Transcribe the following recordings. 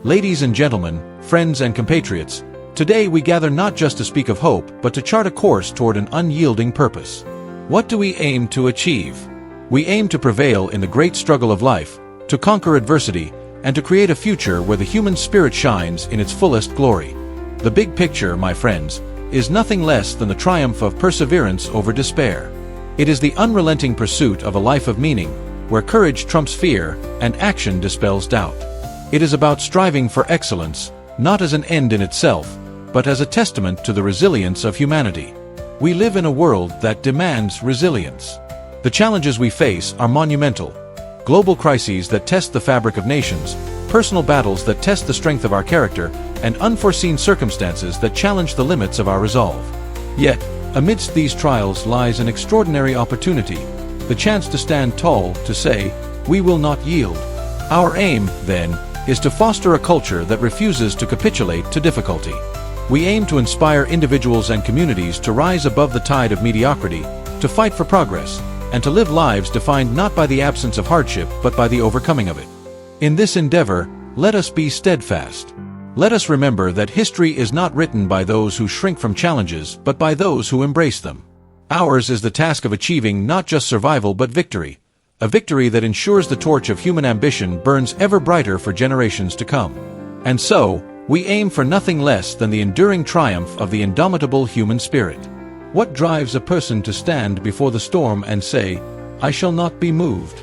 Ladies and gentlemen, friends and compatriots, today we gather not just to speak of hope, but to chart a course toward an unyielding purpose. What do we aim to achieve? We aim to prevail in the great struggle of life, to conquer adversity, and to create a future where the human spirit shines in its fullest glory. The big picture, my friends, is nothing less than the triumph of perseverance over despair. It is the unrelenting pursuit of a life of meaning, where courage trumps fear and action dispels doubt. It is about striving for excellence, not as an end in itself, but as a testament to the resilience of humanity. We live in a world that demands resilience. The challenges we face are monumental. Global crises that test the fabric of nations, personal battles that test the strength of our character, and unforeseen circumstances that challenge the limits of our resolve. Yet, amidst these trials lies an extraordinary opportunity, the chance to stand tall, to say, "We will not yield." Our aim, then, is to foster a culture that refuses to capitulate to difficulty. We aim to inspire individuals and communities to rise above the tide of mediocrity, to fight for progress, and to live lives defined not by the absence of hardship but by the overcoming of it. In this endeavor, let us be steadfast. Let us remember that history is not written by those who shrink from challenges but by those who embrace them. Ours is the task of achieving not just survival but victory, a victory that ensures the torch of human ambition burns ever brighter for generations to come. And so, we aim for nothing less than the enduring triumph of the indomitable human spirit. What drives a person to stand before the storm and say, "I shall not be moved"?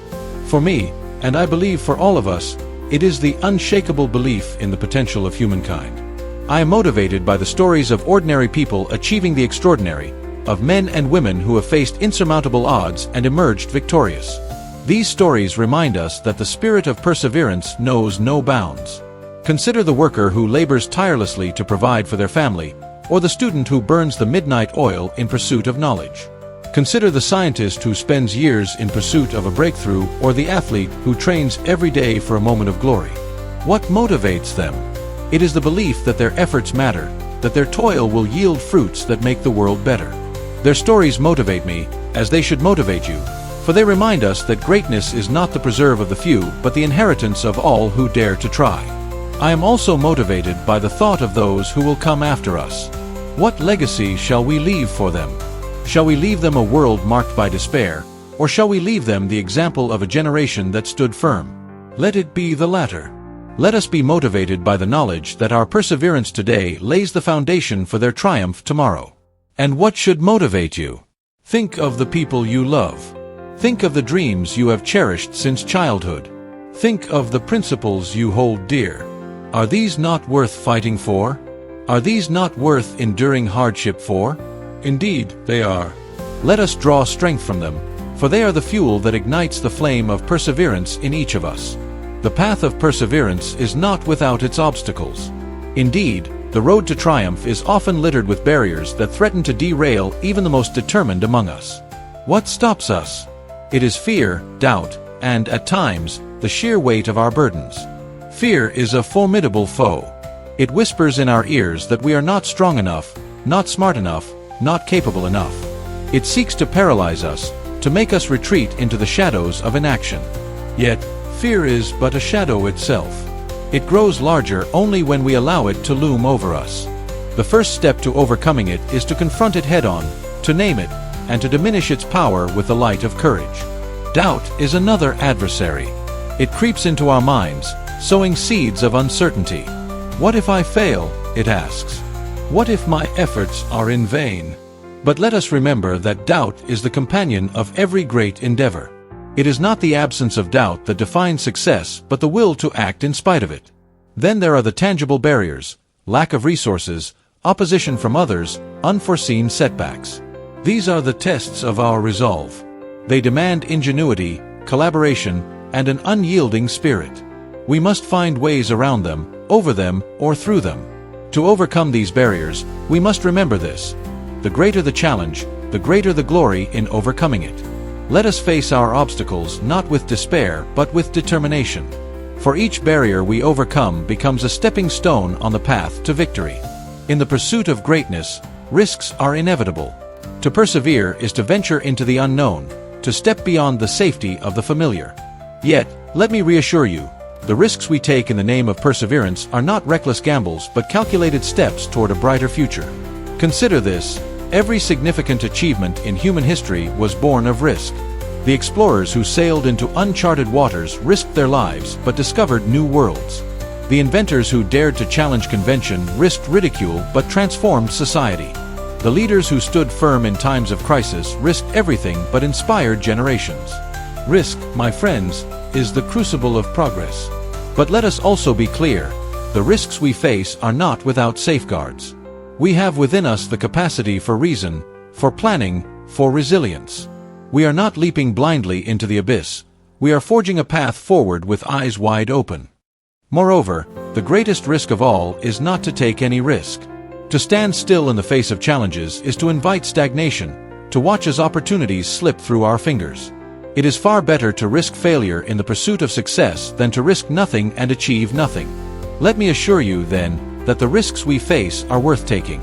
For me, and I believe for all of us, it is the unshakable belief in the potential of humankind. I am motivated by the stories of ordinary people achieving the extraordinary, of men and women who have faced insurmountable odds and emerged victorious. These stories remind us that the spirit of perseverance knows no bounds. Consider the worker who labors tirelessly to provide for their family, or the student who burns the midnight oil in pursuit of knowledge. Consider the scientist who spends years in pursuit of a breakthrough, or the athlete who trains every day for a moment of glory. What motivates them? It is the belief that their efforts matter, that their toil will yield fruits that make the world better. Their stories motivate me, as they should motivate you, for they remind us that greatness is not the preserve of the few, but the inheritance of all who dare to try. I am also motivated by the thought of those who will come after us. What legacy shall we leave for them? Shall we leave them a world marked by despair, or shall we leave them the example of a generation that stood firm? Let it be the latter. Let us be motivated by the knowledge that our perseverance today lays the foundation for their triumph tomorrow. And what should motivate you? Think of the people you love. Think of the dreams you have cherished since childhood. Think of the principles you hold dear. Are these not worth fighting for? Are these not worth enduring hardship for? Indeed, they are. Let us draw strength from them, for they are the fuel that ignites the flame of perseverance in each of us. The path of perseverance is not without its obstacles. Indeed, the road to triumph is often littered with barriers that threaten to derail even the most determined among us. What stops us? It is fear, doubt, and, at times, the sheer weight of our burdens. Fear is a formidable foe. It whispers in our ears that we are not strong enough, not smart enough, not capable enough. It seeks to paralyze us, to make us retreat into the shadows of inaction. Yet, fear is but a shadow itself. It grows larger only when we allow it to loom over us. The first step to overcoming it is to confront it head-on, to name it, and to diminish its power with the light of courage. Doubt is another adversary. It creeps into our minds, sowing seeds of uncertainty. What if I fail? It asks. What if my efforts are in vain? But let us remember that doubt is the companion of every great endeavor. It is not the absence of doubt that defines success, but the will to act in spite of it. Then there are the tangible barriers, lack of resources, opposition from others, unforeseen setbacks. These are the tests of our resolve. They demand ingenuity, collaboration, and an unyielding spirit. We must find ways around them, over them, or through them. To overcome these barriers, we must remember this. The greater the challenge, the greater the glory in overcoming it. Let us face our obstacles not with despair, but with determination. For each barrier we overcome becomes a stepping stone on the path to victory. In the pursuit of greatness, risks are inevitable. To persevere is to venture into the unknown, to step beyond the safety of the familiar. Yet, let me reassure you, The risks we take in the name of perseverance are not reckless gambles but calculated steps toward a brighter future. Consider this: every significant achievement in human history was born of risk. The explorers who sailed into uncharted waters risked their lives but discovered new worlds. The inventors who dared to challenge convention risked ridicule but transformed society. The leaders who stood firm in times of crisis risked everything but inspired generations. Risk, my friends, is the crucible of progress. But let us also be clear: the risks we face are not without safeguards. We have within us the capacity for reason, for planning, for resilience. We are not leaping blindly into the abyss. We are forging a path forward with eyes wide open. Moreover, the greatest risk of all is not to take any risk. To stand still in the face of challenges is to invite stagnation, to watch as opportunities slip through our fingers. It is far better to risk failure in the pursuit of success than to risk nothing and achieve nothing. Let me assure you, then, that the risks we face are worth taking.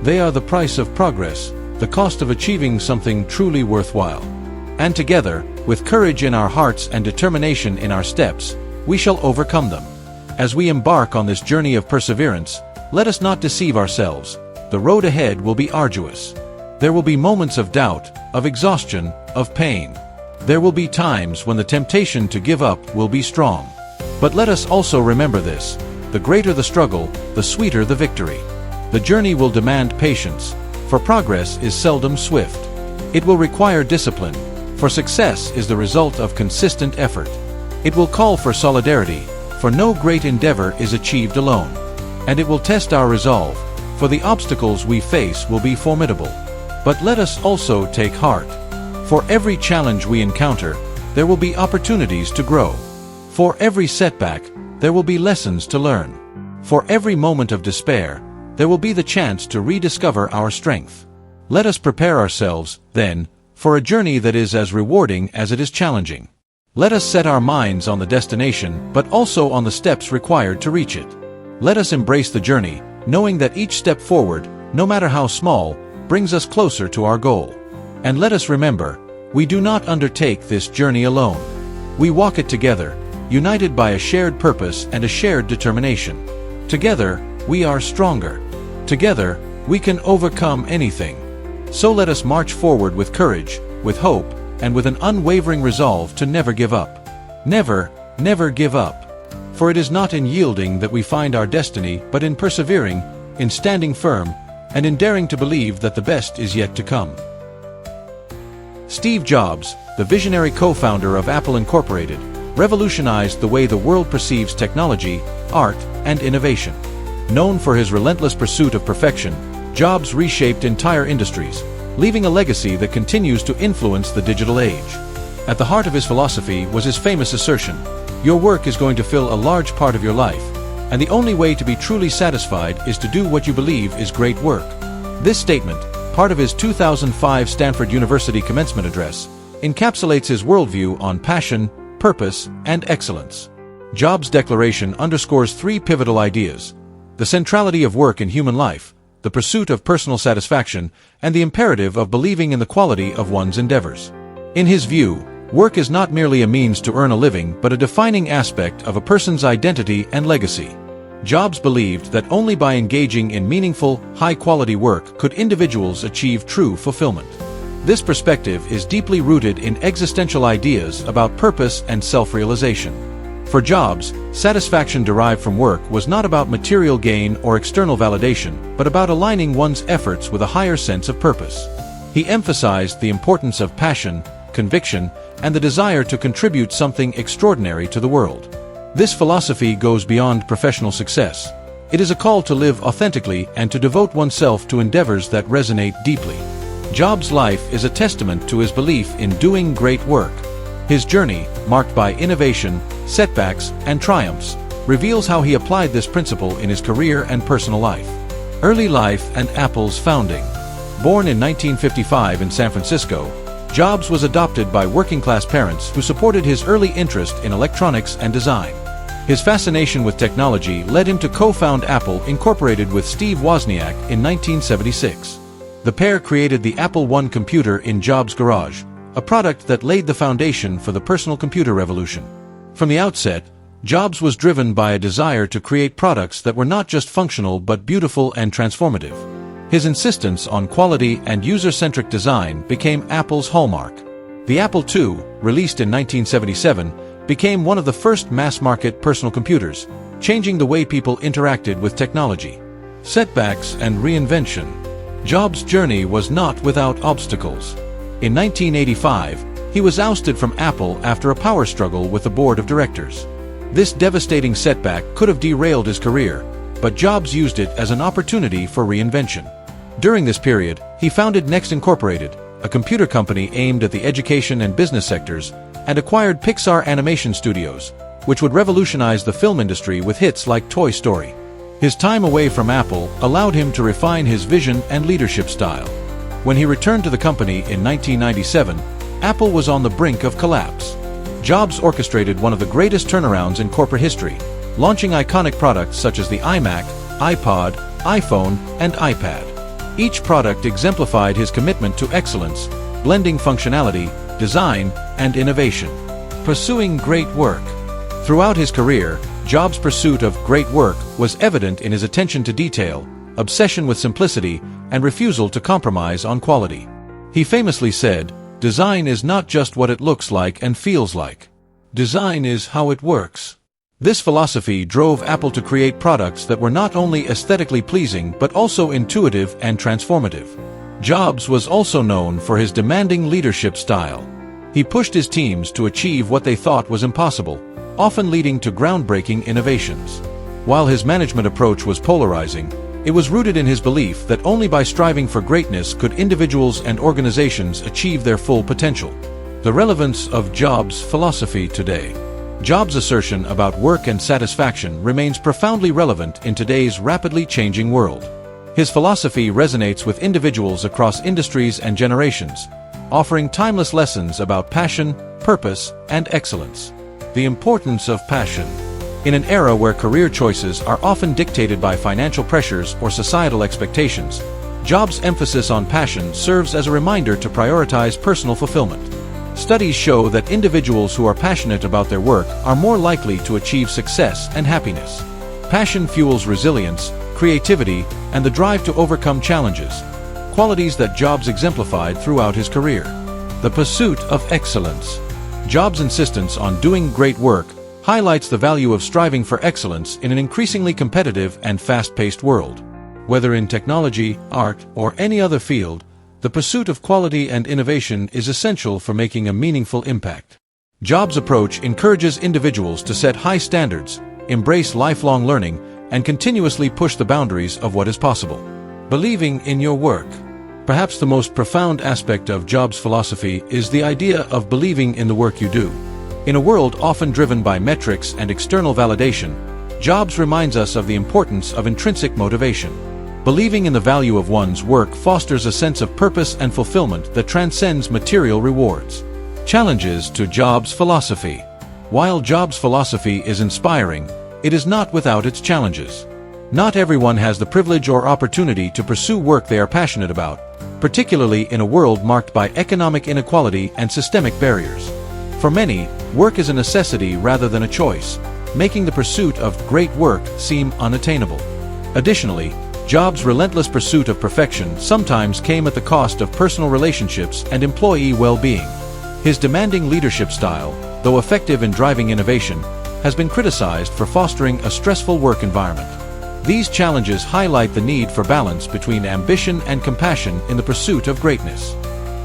They are the price of progress, the cost of achieving something truly worthwhile. And together, with courage in our hearts and determination in our steps, we shall overcome them. As we embark on this journey of perseverance, let us not deceive ourselves. The road ahead will be arduous. There will be moments of doubt, of exhaustion, of pain. There will be times when the temptation to give up will be strong. But let us also remember this: the greater the struggle, the sweeter the victory. The journey will demand patience, for progress is seldom swift. It will require discipline, for success is the result of consistent effort. It will call for solidarity, for no great endeavor is achieved alone. And it will test our resolve, for the obstacles we face will be formidable. But let us also take heart. For every challenge we encounter, there will be opportunities to grow. For every setback, there will be lessons to learn. For every moment of despair, there will be the chance to rediscover our strength. Let us prepare ourselves, then, for a journey that is as rewarding as it is challenging. Let us set our minds on the destination, but also on the steps required to reach it. Let us embrace the journey, knowing that each step forward, no matter how small, brings us closer to our goal. And let us remember, we do not undertake this journey alone. We walk it together, united by a shared purpose and a shared determination. Together, we are stronger. Together, we can overcome anything. So let us march forward with courage, with hope, and with an unwavering resolve to never give up. Never, never give up. For it is not in yielding that we find our destiny, but in persevering, in standing firm, and in daring to believe that the best is yet to come. Steve Jobs, the visionary co-founder of Apple Incorporated, revolutionized the way the world perceives technology, art, and innovation. Known for his relentless pursuit of perfection, Jobs reshaped entire industries, leaving a legacy that continues to influence the digital age. At the heart of his philosophy was his famous assertion: "Your work is going to fill a large part of your life, and the only way to be truly satisfied is to do what you believe is great work." This statement, part of his 2005 Stanford University commencement address, encapsulates his worldview on passion, purpose, and excellence. Jobs' declaration underscores three pivotal ideas: the centrality of work in human life, the pursuit of personal satisfaction, and the imperative of believing in the quality of one's endeavors. In his view, work is not merely a means to earn a living but a defining aspect of a person's identity and legacy. Jobs believed that only by engaging in meaningful, high-quality work could individuals achieve true fulfillment. This perspective is deeply rooted in existential ideas about purpose and self-realization. For Jobs, satisfaction derived from work was not about material gain or external validation, but about aligning one's efforts with a higher sense of purpose. He emphasized the importance of passion, conviction, and the desire to contribute something extraordinary to the world. This philosophy goes beyond professional success. It is a call to live authentically and to devote oneself to endeavors that resonate deeply. Jobs' life is a testament to his belief in doing great work. His journey, marked by innovation, setbacks, and triumphs, reveals how he applied this principle in his career and personal life. Early life and Apple's founding. Born in 1955 in San Francisco, Jobs was adopted by working-class parents who supported his early interest in electronics and design. His fascination with technology led him to co-found Apple Incorporated with Steve Wozniak in 1976. The pair created the Apple I computer in Jobs' garage, a product that laid the foundation for the personal computer revolution. From the outset, Jobs was driven by a desire to create products that were not just functional but beautiful and transformative. His insistence on quality and user-centric design became Apple's hallmark. The Apple II, released in 1977, became one of the first mass-market personal computers, changing the way people interacted with technology. Setbacks and reinvention. Jobs' journey was not without obstacles. In 1985, he was ousted from Apple after a power struggle with the board of directors. This devastating setback could have derailed his career, but Jobs used it as an opportunity for reinvention. During this period, he founded Next Incorporated, a computer company aimed at the education and business sectors, and acquired Pixar Animation Studios, which would revolutionize the film industry with hits like Toy Story. His time away from Apple allowed him to refine his vision and leadership style. When he returned to the company in 1997, Apple was on the brink of collapse. Jobs orchestrated one of the greatest turnarounds in corporate history, launching iconic products such as the iMac, iPod, iPhone, and iPad. Each product exemplified his commitment to excellence, blending functionality, design, and innovation. Pursuing great work. Throughout his career, Jobs' pursuit of great work was evident in his attention to detail, obsession with simplicity, and refusal to compromise on quality. He famously said, "Design is not just what it looks like and feels like. Design is how it works." This philosophy drove Apple to create products that were not only aesthetically pleasing but also intuitive and transformative. Jobs was also known for his demanding leadership style. He pushed his teams to achieve what they thought was impossible, often leading to groundbreaking innovations. While his management approach was polarizing, it was rooted in his belief that only by striving for greatness could individuals and organizations achieve their full potential. The relevance of Jobs' philosophy today. Jobs' assertion about work and satisfaction remains profoundly relevant in today's rapidly changing world. His philosophy resonates with individuals across industries and generations, offering timeless lessons about passion, purpose, and excellence. The importance of passion. In an era where career choices are often dictated by financial pressures or societal expectations, Jobs' emphasis on passion serves as a reminder to prioritize personal fulfillment. Studies show that individuals who are passionate about their work are more likely to achieve success and happiness. Passion fuels resilience, creativity, and the drive to overcome challenges, qualities that Jobs exemplified throughout his career. The pursuit of excellence. Jobs' insistence on doing great work highlights the value of striving for excellence in an increasingly competitive and fast-paced world. Whether in technology, art, or any other field, the pursuit of quality and innovation is essential for making a meaningful impact. Jobs' approach encourages individuals to set high standards, embrace lifelong learning, and continuously push the boundaries of what is possible. Believing in your work. Perhaps the most profound aspect of Jobs' philosophy is the idea of believing in the work you do. In a world often driven by metrics and external validation, Jobs reminds us of the importance of intrinsic motivation. Believing in the value of one's work fosters a sense of purpose and fulfillment that transcends material rewards. Challenges to Jobs' philosophy. While Jobs' philosophy is inspiring, it is not without its challenges. Not everyone has the privilege or opportunity to pursue work they are passionate about, particularly in a world marked by economic inequality and systemic barriers. For many, work is a necessity rather than a choice, making the pursuit of great work seem unattainable. Additionally, Jobs' relentless pursuit of perfection sometimes came at the cost of personal relationships and employee well-being. His demanding leadership style, though effective in driving innovation, has been criticized for fostering a stressful work environment. These challenges highlight the need for balance between ambition and compassion in the pursuit of greatness.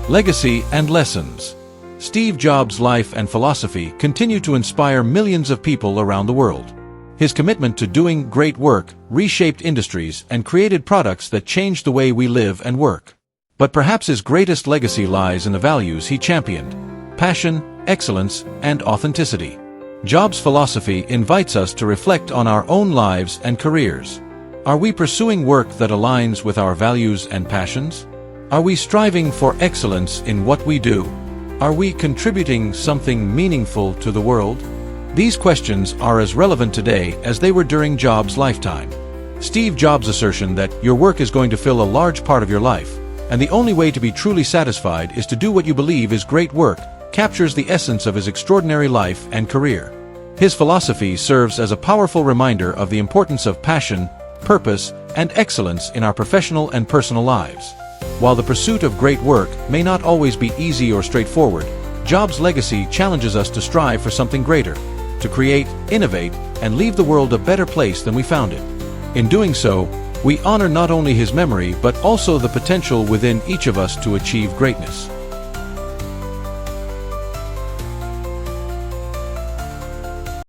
Legacy and lessons. Steve Jobs' life and philosophy continue to inspire millions of people around the world. His commitment to doing great work reshaped industries and created products that changed the way we live and work. But perhaps his greatest legacy lies in the values he championed: passion, excellence, and authenticity. Jobs' philosophy invites us to reflect on our own lives and careers. Are we pursuing work that aligns with our values and passions? Are we striving for excellence in what we do? Are we contributing something meaningful to the world? These questions are as relevant today as they were during Jobs' lifetime. Steve Jobs' assertion that your work is going to fill a large part of your life, and the only way to be truly satisfied is to do what you believe is great work, captures the essence of his extraordinary life and career. His philosophy serves as a powerful reminder of the importance of passion, purpose, and excellence in our professional and personal lives. While the pursuit of great work may not always be easy or straightforward, Jobs' legacy challenges us to strive for something greater, to create, innovate, and leave the world a better place than we found it. In doing so, we honor not only his memory but also the potential within each of us to achieve greatness.